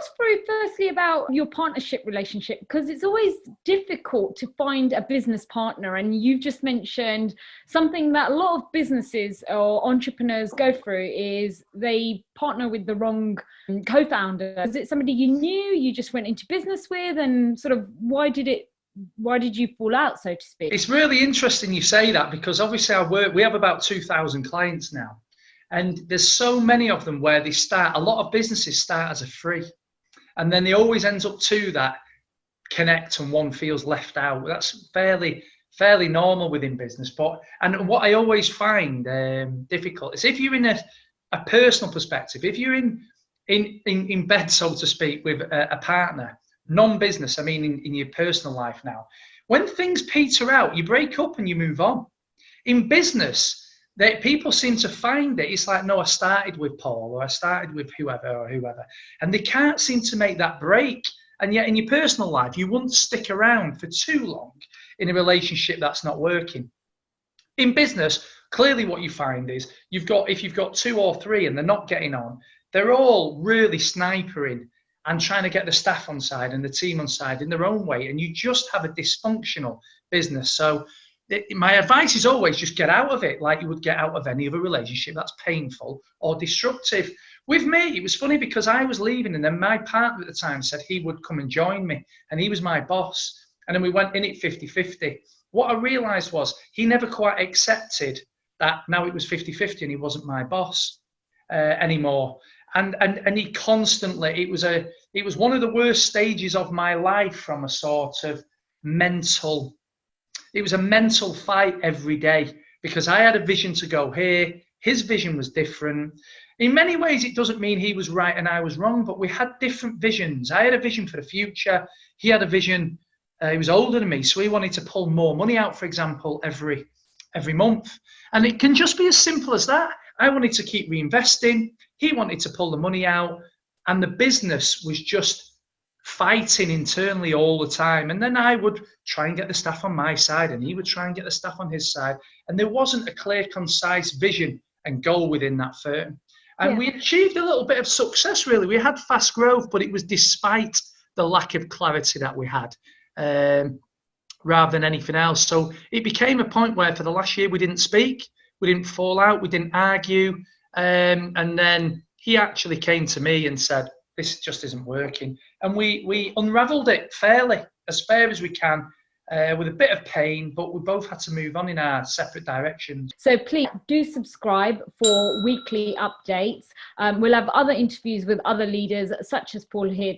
us through firstly about your partnership relationship, because it's always difficult to find a business partner. And you've just mentioned something that a lot of businesses or entrepreneurs go through is they partner with the wrong co-founder. Is it somebody you knew, you just went into business with, and sort of why did you fall out, so to speak? It's really interesting you say that, because obviously we have about 2,000 clients now. And there's so many of them where a lot of businesses start as a free. And then they always ends up to that connect and one feels left out. That's fairly normal within business. And what I always find difficult is if you're in a personal perspective, if you're in bed, so to speak, with a partner, non-business, I mean in your personal life now, when things peter out, you break up and you move on. In business, people seem to find it. It's like, no, I started with Paul, or I started with whoever, and they can't seem to make that break. And yet in your personal life, you wouldn't stick around for too long in a relationship that's not working. In business, clearly what you find is if you've got two or three and they're not getting on, they're all really snipering and trying to get the staff on side and the team on side in their own way, and you just have a dysfunctional business. So my advice is always just get out of it like you would get out of any other relationship that's painful or destructive. With me, it was funny because I was leaving, and then my partner at the time said he would come and join me, and he was my boss, and then we went in it 50-50. What I realised was he never quite accepted that now it was 50-50 and he wasn't my boss anymore. And he constantly, it was one of the worst stages of my life from a sort of it was a mental fight every day, because I had a vision to go here. His vision was different. In many ways, it doesn't mean he was right and I was wrong, but we had different visions. I had a vision for the future. He had a vision. He was older than me, so he wanted to pull more money out, for example, every month. And it can just be as simple as that. I wanted to keep reinvesting. He wanted to pull the money out. And the business was just fighting internally all the time. And then I would try and get the staff on my side, and he would try and get the staff on his side. And there wasn't a clear, concise vision and goal within that firm. And we achieved a little bit of success, really. We had fast growth, but it was despite the lack of clarity that we had, rather than anything else. So it became a point where for the last year we didn't speak, we didn't fall out, we didn't argue. And then he actually came to me and said, this just isn't working. And we unravelled it as fair as we can, with a bit of pain, but we both had to move on in our separate directions. So please do subscribe for weekly updates. We'll have other interviews with other leaders such as Paul here